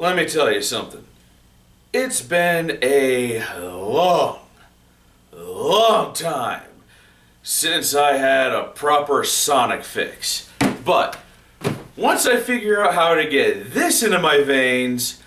Let me tell you something. It's been a long time since I had a proper Sonic fix. But once I figure out how to get this into my veins,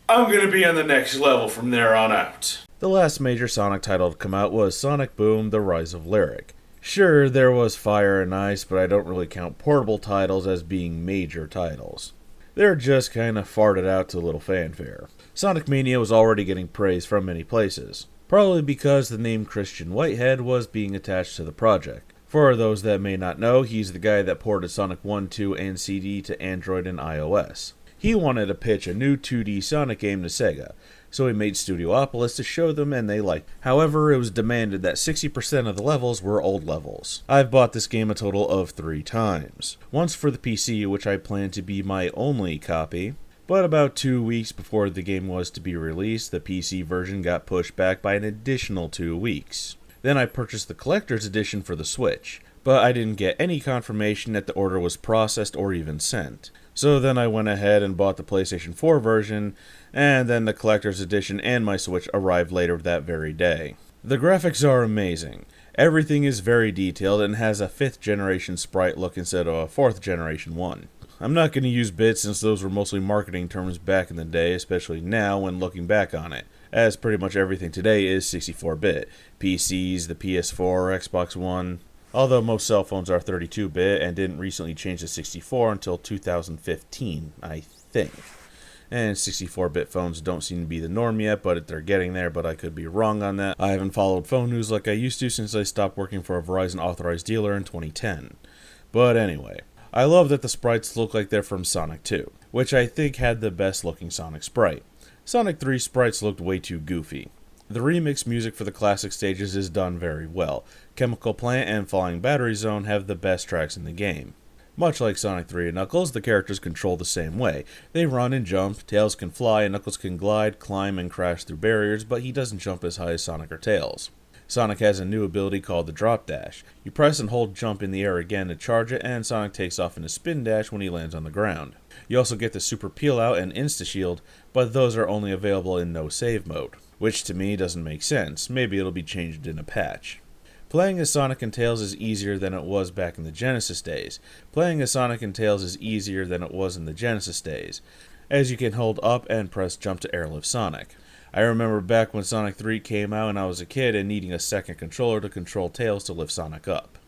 I'm gonna be on the next level from there on out. The last major Sonic title to come out was Sonic Boom: The Rise of Lyric. Sure, there was Fire and Ice, but I don't really count portable titles as being major titles. They're just kinda farted out to little fanfare. Sonic Mania was already getting praise from many places, probably because the name Christian Whitehead was being attached to the project. For those that may not know, he's the guy that ported Sonic 1, 2, and CD to Android and iOS. He wanted to pitch a new 2D Sonic game to Sega, so he made Studiopolis to show them and they liked it. However, it was demanded that 60% of the levels were old levels. I've bought this game a total of 3 times. Once for the PC, which I plan to be my only copy, but about 2 weeks before the game was to be released, the PC version got pushed back by an additional 2 weeks. Then I purchased the collector's edition for the Switch, but I didn't get any confirmation that the order was processed or even sent. So then I went ahead and bought the PlayStation 4 version, and then the collector's edition and my Switch arrived later that very day. The graphics are amazing. Everything is very detailed and has a 5th generation sprite look instead of a 4th generation one. I'm not going to use bits since those were mostly marketing terms back in the day, especially now when looking back on it, as pretty much everything today is 64-bit. PCs, the PS4, Xbox One. Although most cell phones are 32-bit and didn't recently change to 64 until 2015, I think. And 64-bit phones don't seem to be the norm yet, but they're getting there, but I could be wrong on that. I haven't followed phone news like I used to since I stopped working for a Verizon authorized dealer in 2010. But anyway, I love that the sprites look like they're from Sonic 2, which I think had the best looking Sonic sprite. Sonic 3 sprites looked way too goofy. The remix music for the classic stages is done very well. Chemical Plant and Falling Battery Zone have the best tracks in the game. Much like Sonic 3 and Knuckles, the characters control the same way. They run and jump, Tails can fly, and Knuckles can glide, climb, and crash through barriers, but he doesn't jump as high as Sonic or Tails. Sonic has a new ability called the Drop Dash. You press and hold jump in the air again to charge it, and Sonic takes off in a spin dash when he lands on the ground. You also get the Super Peel Out and Insta Shield, but those are only available in no save mode, which to me doesn't make sense. Maybe it'll be changed in a patch. Playing as Sonic and Tails is easier than it was back in the Genesis days. Playing as Sonic and Tails is easier than it was in the Genesis days, as you can hold up and press jump to airlift Sonic. I remember back when Sonic 3 came out and I was a kid and needing a second controller to control Tails to lift Sonic up.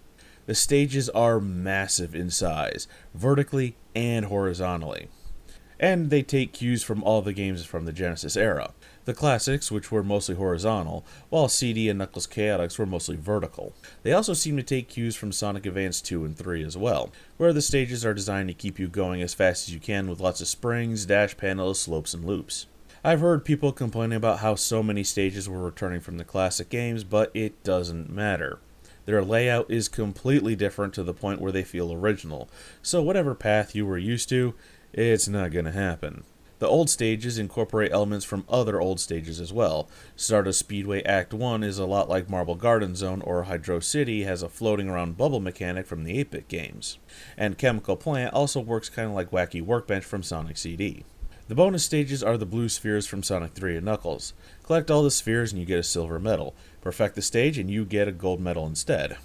The stages are massive in size, vertically and horizontally. And they take cues from all the games from the Genesis era. The classics, which were mostly horizontal, while CD and Knuckles Chaotix were mostly vertical. They also seem to take cues from Sonic Advance 2 and 3 as well, where the stages are designed to keep you going as fast as you can with lots of springs, dash panels, slopes, and loops. I've heard people complaining about how so many stages were returning from the classic games, but it doesn't matter. Their layout is completely different to the point where they feel original, so whatever path you were used to, it's not going to happen. The old stages incorporate elements from other old stages as well. Stardust Speedway Act 1 is a lot like Marble Garden Zone, or Hydro City has a floating around bubble mechanic from the 8-bit games. And Chemical Plant also works kind of like Wacky Workbench from Sonic CD. The bonus stages are the blue spheres from Sonic 3 and Knuckles. Collect all the spheres and you get a silver medal. Perfect the stage and you get a gold medal instead.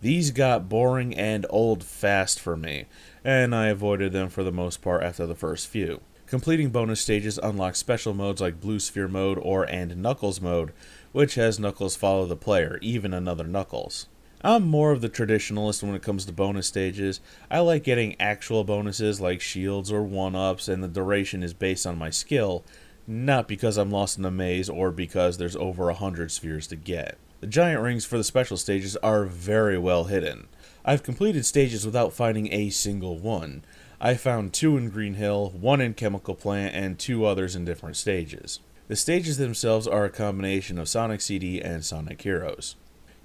These got boring and old fast for me, and I avoided them for the most part after the first few. Completing bonus stages unlocks special modes like Blue Sphere Mode or and Knuckles Mode, which has Knuckles follow the player, even another Knuckles. I'm more of the traditionalist when it comes to bonus stages. I like getting actual bonuses like shields or 1-ups, and the duration is based on my skill, not because I'm lost in a maze or because there's over 100 spheres to get. The giant rings for the special stages are very well hidden. I've completed stages without finding a single one. I found 2 in Green Hill, 1 in Chemical Plant, and 2 others in different stages. The stages themselves are a combination of Sonic CD and Sonic Heroes.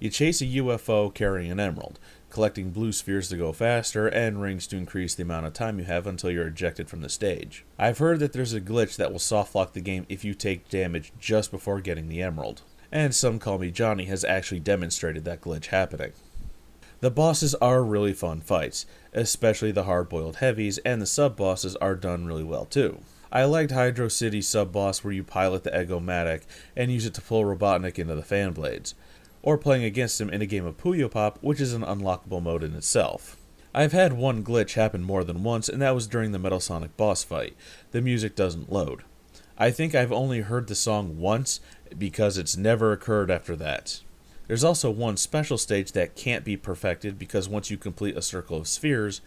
You chase a UFO carrying an emerald, collecting blue spheres to go faster, and rings to increase the amount of time you have until you're ejected from the stage. I've heard that there's a glitch that will soft lock the game if you take damage just before getting the emerald, and Some Call Me Johnny has actually demonstrated that glitch happening. The bosses are really fun fights, especially the hard-boiled heavies, and the sub-bosses are done really well too. I liked Hydro City's sub-boss where you pilot the Egg-O-Matic and use it to pull Robotnik into the fan blades, or playing against him in a game of Puyo Pop, which is an unlockable mode in itself. I've had one glitch happen more than once, and that was during the Metal Sonic boss fight. The music doesn't load. I think I've only heard the song once because it's never occurred after that. There's also one special stage that can't be perfected because once you complete a circle of spheres,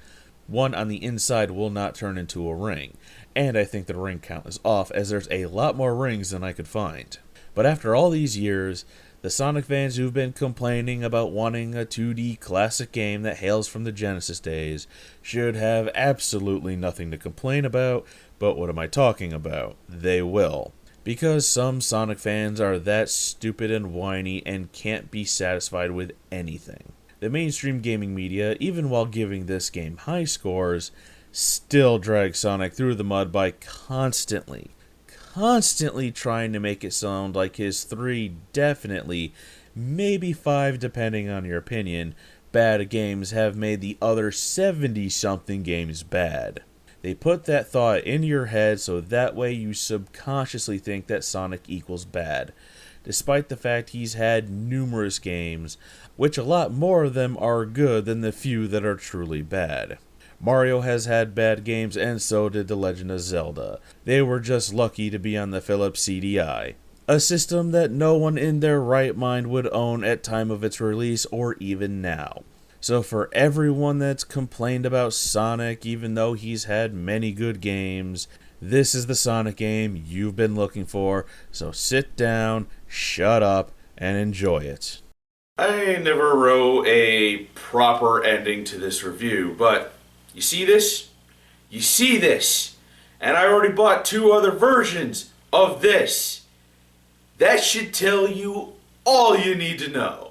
one on the inside will not turn into a ring, and I think the ring count is off as there's a lot more rings than I could find. But after all these years, the Sonic fans who've been complaining about wanting a 2D classic game that hails from the Genesis days should have absolutely nothing to complain about, but what am I talking about? They will. Because some Sonic fans are that stupid and whiny and can't be satisfied with anything. The mainstream gaming media, even while giving this game high scores, still drag Sonic through the mud by constantly trying to make it sound like his 3 definitely, maybe 5 depending on your opinion, bad games have made the other 70-something games bad. They put that thought in your head so that way you subconsciously think that Sonic equals bad, despite the fact he's had numerous games, which a lot more of them are good than the few that are truly bad. Mario has had bad games, and so did The Legend of Zelda. They were just lucky to be on the Philips CDI, a system that no one in their right mind would own at time of its release or even now. So for everyone that's complained about Sonic, even though he's had many good games, this is the Sonic game you've been looking for, so sit down, shut up, and enjoy it. I never wrote a proper ending to this review, but you see this? You see this? And I already bought 2 other versions of this. That should tell you all you need to know.